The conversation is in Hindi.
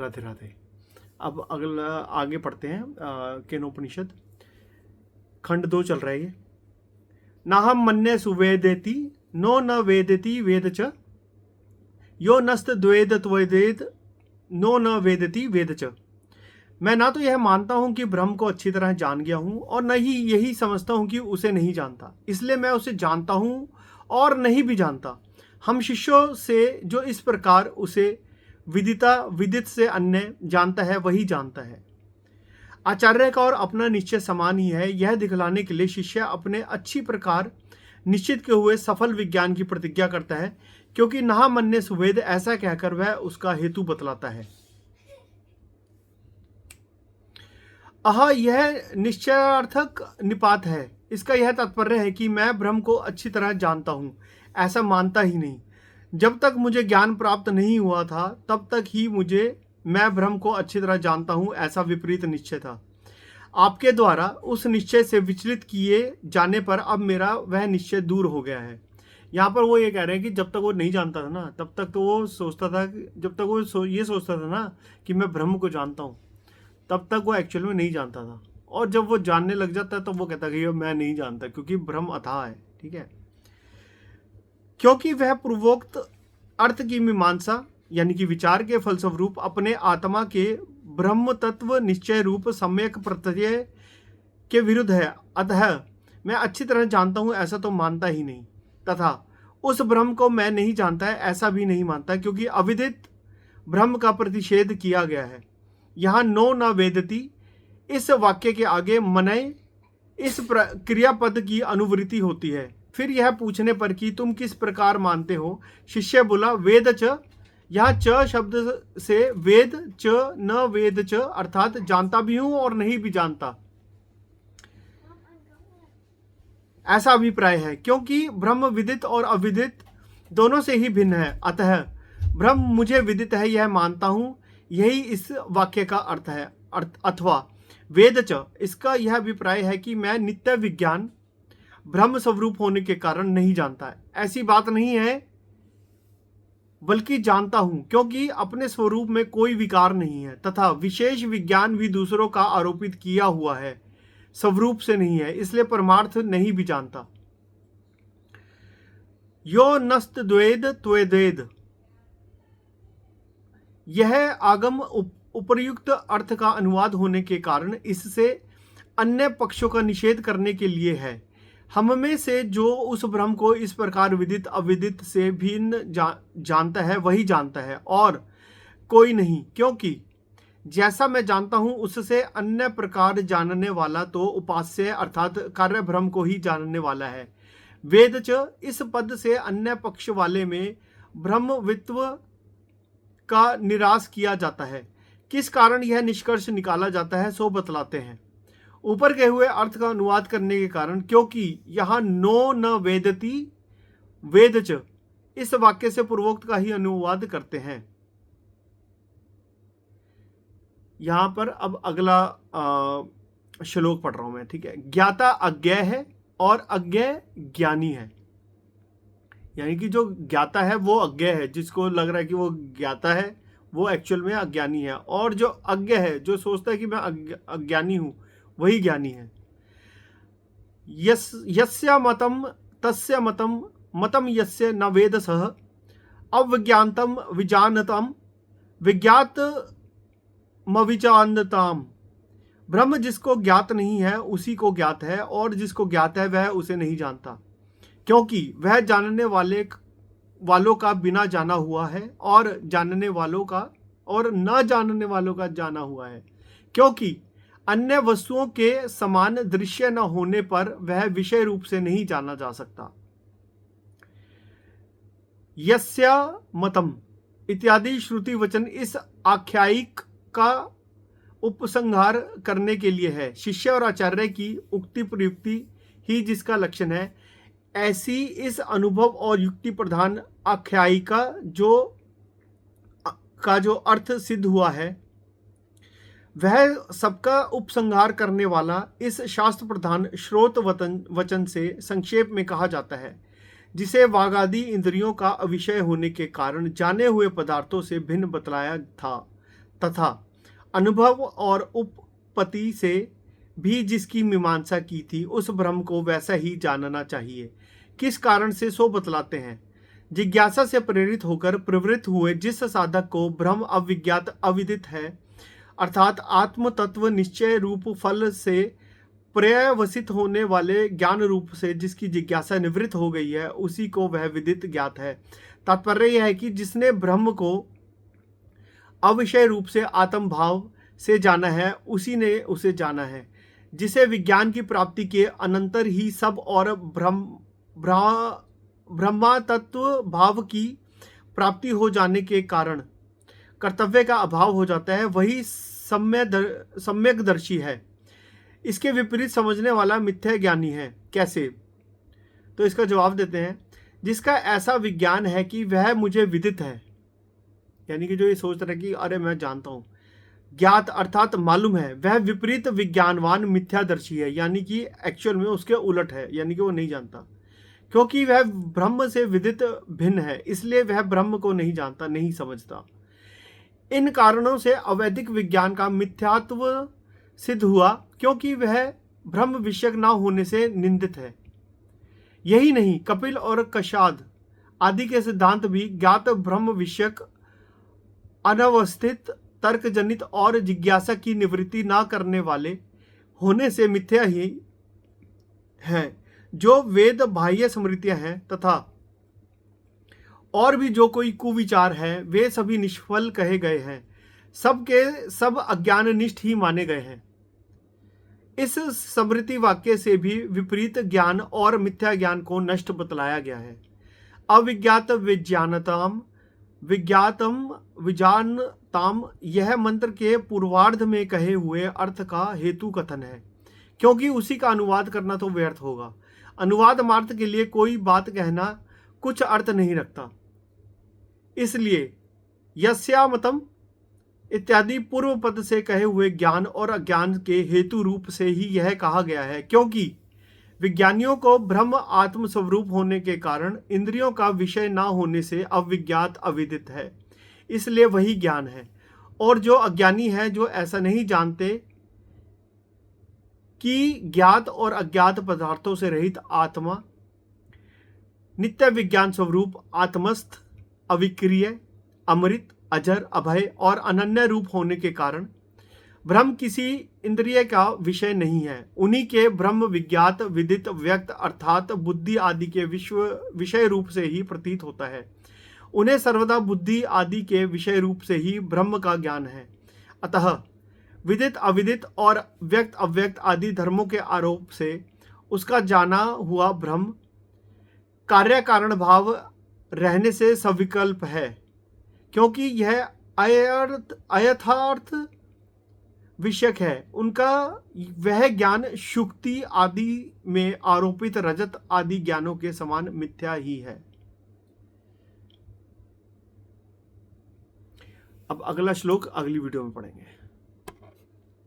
राधे राधे। अब अगला आगे पढ़ते हैं केनोपनिषद खंड 2 चल रहा है ये। नाहम मन्ये सुवेदेति नो न वेदेति वेद च यो नस्त द्वेद त्वेदेत नो न वेदति वेद च। मैं ना तो यह मानता हूं कि ब्रह्म को अच्छी तरह जान गया हूं और न ही यही समझता हूं कि उसे नहीं जानता, इसलिए मैं उसे जानता हूं और नहीं भी जानता। हम शिष्यों से जो इस प्रकार उसे विदित से अन्य जानता है वही जानता है। आचार्य का और अपना निश्चय समान ही है। यह दिखलाने के लिए शिष्य अपने अच्छी प्रकार निश्चित के हुए सफल विज्ञान की प्रतिज्ञा करता है, क्योंकि नहा मन्ये सुवेद ऐसा कहकर वह उसका हेतु बतलाता है। यह निश्चयार्थक निपात है। इसका यह तात्पर्य है कि मैं ब्रह्म को अच्छी तरह जानता हूं, ऐसा मानता ही नहीं। जब तक मुझे ज्ञान प्राप्त नहीं हुआ था तब तक ही मैं ब्रह्म को अच्छी तरह जानता हूं, ऐसा विपरीत निश्चय था। आपके द्वारा उस निश्चय से विचलित किए जाने पर अब मेरा वह निश्चय दूर हो गया है। यहाँ पर वो ये कह रहे हैं कि जब तक वो नहीं जानता था ना, तब तक तो वो सोचता था, जब तक वो ये सोचता था ना कि मैं ब्रह्म को जानता हूँ, तब तक वो एक्चुअल में नहीं जानता था। और जब वो जानने लग जाता है तो वो कहता है कि मैं नहीं जानता, क्योंकि ब्रह्म अथाह है। ठीक है, क्योंकि वह पूर्वोक्त अर्थ की मीमांसा यानी कि विचार के फलस्वरूप अपने आत्मा के ब्रह्म तत्व निश्चय रूप सम्यक प्रत्यय के विरुद्ध है। अतः मैं अच्छी तरह जानता हूं ऐसा तो मानता ही नहीं, तथा उस ब्रह्म को मैं नहीं जानता है ऐसा भी नहीं मानता, क्योंकि अविदित ब्रह्म का प्रतिषेध किया गया है। यहाँ नो न वेदति इस वाक्य के आगे मनय इस क्रियापद की अनुवृत्ति होती है। फिर यह पूछने पर कि तुम किस प्रकार मानते हो, शिष्य बोला वेद च। यहाँ च शब्द से वेद च न वेद च अर्थात जानता भी हूं और नहीं भी जानता, ऐसा अभिप्राय है, क्योंकि ब्रह्म विदित और अविदित दोनों से ही भिन्न है। अतः ब्रह्म मुझे विदित है यह मानता हूं, यही इस वाक्य का अर्थ है। अथवा वेद च, इसका यह अभिप्राय है कि मैं नित्य विज्ञान ब्रह्म स्वरूप होने के कारण नहीं जानता है, ऐसी बात नहीं है, बल्कि जानता हूं, क्योंकि अपने स्वरूप में कोई विकार नहीं है, तथा विशेष विज्ञान भी दूसरों का आरोपित किया हुआ है, स्वरूप से नहीं है, इसलिए परमार्थ नहीं भी जानता। यो नस्त द्वेद त्वेदेद, यह आगम उपर्युक्त अर्थ का अनुवाद होने के कारण इससे अन्य पक्षों का निषेध करने के लिए है। हम में से जो उस ब्रह्म को इस प्रकार विदित अविदित से भिन्न जानता है वही जानता है और कोई नहीं, क्योंकि जैसा मैं जानता हूं उससे अन्य प्रकार जानने वाला तो उपास्य अर्थात कार्य ब्रह्म को ही जानने वाला है। वेद च, इस पद से अन्य पक्ष वाले में ब्रह्मवित्व का निराश किया जाता है। किस कारण यह निष्कर्ष निकाला जाता है सो बतलाते हैं। ऊपर के हुए अर्थ का अनुवाद करने के कारण, क्योंकि यहां नो न वेदति वेद च इस वाक्य से पूर्वोक्त का ही अनुवाद करते हैं। यहां पर अब अगला श्लोक पढ़ रहा हूं मैं। ठीक है, ज्ञाता अज्ञेय है और अज्ञेय ज्ञानी है। यानी कि जो ज्ञाता है वो अज्ञेय है, जिसको लग रहा है कि वो ज्ञाता है वो एक्चुअल में अज्ञानी है, और जो अज्ञ है जो सोचता है कि मैं अज्ञानी हूं वही ज्ञानी है। यस्य मतम तस्य मतम मतम यस्य न वेद सह अविज्ञातम विजानतम विज्ञात मविजानताम। ब्रह्म जिसको ज्ञात नहीं है उसी को ज्ञात है, और जिसको ज्ञात है वह उसे नहीं जानता, क्योंकि वह जानने वालों का बिना जाना हुआ है और जानने वालों का और न जानने वालों का जाना हुआ है, क्योंकि अन्य वस्तुओं के समान दृश्य न होने पर वह विषय रूप से नहीं जाना जा सकता। यस्या मतम इत्यादि श्रुति वचन इस आख्यायिक का उपसंहार करने के लिए है। शिष्य और आचार्य की उक्ति प्रयुक्ति ही जिसका लक्षण है, ऐसी इस अनुभव और युक्ति प्रधान आख्यायिका जो अर्थ सिद्ध हुआ है वह सबका उपसंहार करने वाला इस शास्त्र प्रधान श्रोत वचन से संक्षेप में कहा जाता है, जिसे वागादि इंद्रियों का अविषय होने के कारण जाने हुए पदार्थों से भिन्न बतलाया था, तथा अनुभव और उपपत्ति से भी जिसकी मीमांसा की थी, उस ब्रह्म को वैसा ही जानना चाहिए। किस कारण से सो बतलाते हैं। जिज्ञासा से प्रेरित होकर प्रवृत्त हुए जिस साधक को ब्रह्म अविज्ञात अविदित है, अर्थात आत्म तत्व निश्चय रूप फल से पर्यवसित होने वाले ज्ञान रूप से जिसकी जिज्ञासा निवृत्त हो गई है, उसी को वह विदित ज्ञात है। तात्पर्य यह है कि जिसने ब्रह्म को अविषय रूप से आत्म भाव से जाना है, उसी ने उसे जाना है। जिसे विज्ञान की प्राप्ति के अनंतर ही सब और ब्रह्मा तत्व भाव की प्राप्ति हो जाने के कारण कर्तव्य का अभाव हो जाता है, वही सम्यकदर्शी है। इसके विपरीत समझने वाला मिथ्या ज्ञानी है। कैसे? तो इसका जवाब देते हैं, जिसका ऐसा विज्ञान है कि वह मुझे विदित है, यानी कि जो ये सोच रहा है कि अरे मैं जानता हूं, ज्ञात अर्थात मालूम है, वह विपरीत विज्ञानवान मिथ्यादर्शी है, यानी कि एक्चुअल में उसके उलट है, यानी कि वो नहीं जानता। क्योंकि वह ब्रह्म से विदित भिन्न है, इसलिए वह ब्रह्म को नहीं जानता, नहीं समझता। इन कारणों से अवैधिक विज्ञान का मिथ्यात्व सिद्ध हुआ, क्योंकि वह ब्रह्म विषयक न होने से निंदित है। यही नहीं, कपिल और कषाद आदि के सिद्धांत भी ज्ञात ब्रह्म विषयक अनवस्थित तर्क जनित और जिज्ञासा की निवृत्ति न करने वाले होने से मिथ्या ही हैं। जो वेद बाह्य स्मृतियां हैं तथा और भी जो कोई कुविचार है, वे सभी निष्फल कहे गए हैं, सब के सब अज्ञाननिष्ठ ही माने गए हैं। इस स्मृति वाक्य से भी विपरीत ज्ञान और मिथ्या ज्ञान को नष्ट बतलाया गया है। अविज्ञात विज्ञानताम विज्ञातम विजानताम, यह मंत्र के पूर्वार्ध में कहे हुए अर्थ का हेतु कथन है, क्योंकि उसी का अनुवाद करना तो व्यर्थ होगा। अनुवाद मार्थ के लिए कोई बात कहना कुछ अर्थ नहीं रखता। इसलिए यस्यामतम इत्यादि पूर्व पद से कहे हुए ज्ञान और अज्ञान के हेतु रूप से ही यह कहा गया है, क्योंकि विज्ञानियों को ब्रह्म आत्म स्वरूप होने के कारण इंद्रियों का विषय न होने से अविज्ञात अविदित है, इसलिए वही ज्ञान है। और जो अज्ञानी है, जो ऐसा नहीं जानते कि ज्ञात और अज्ञात पदार्थों से रहित आत्मा नित्य विज्ञान स्वरूप आत्मस्थ अविक्रिय अमृत अजर अभय और अनन्य रूप होने के कारण ब्रह्म किसी इंद्रिय का विषय नहीं है। उन्हीं के ब्रह्म विज्ञात विदित व्यक्त अर्थात बुद्धि आदि के विषय रूप से ही प्रतीत होता है। उन्हें सर्वदा बुद्धि आदि के विषय रूप से ही ब्रह्म का ज्ञान है। अतः विदित अविदित और व्यक्त अव्यक्त आदि धर्मों के आरोप से उसका जाना हुआ ब्रह्म कार्य कारण भाव रहने से सविकल्प है, क्योंकि यह अयथार्थ विषयक है। उनका वह ज्ञान शुक्ति आदि में आरोपित रजत आदि ज्ञानों के समान मिथ्या ही है। अब अगला श्लोक अगली वीडियो में पढ़ेंगे।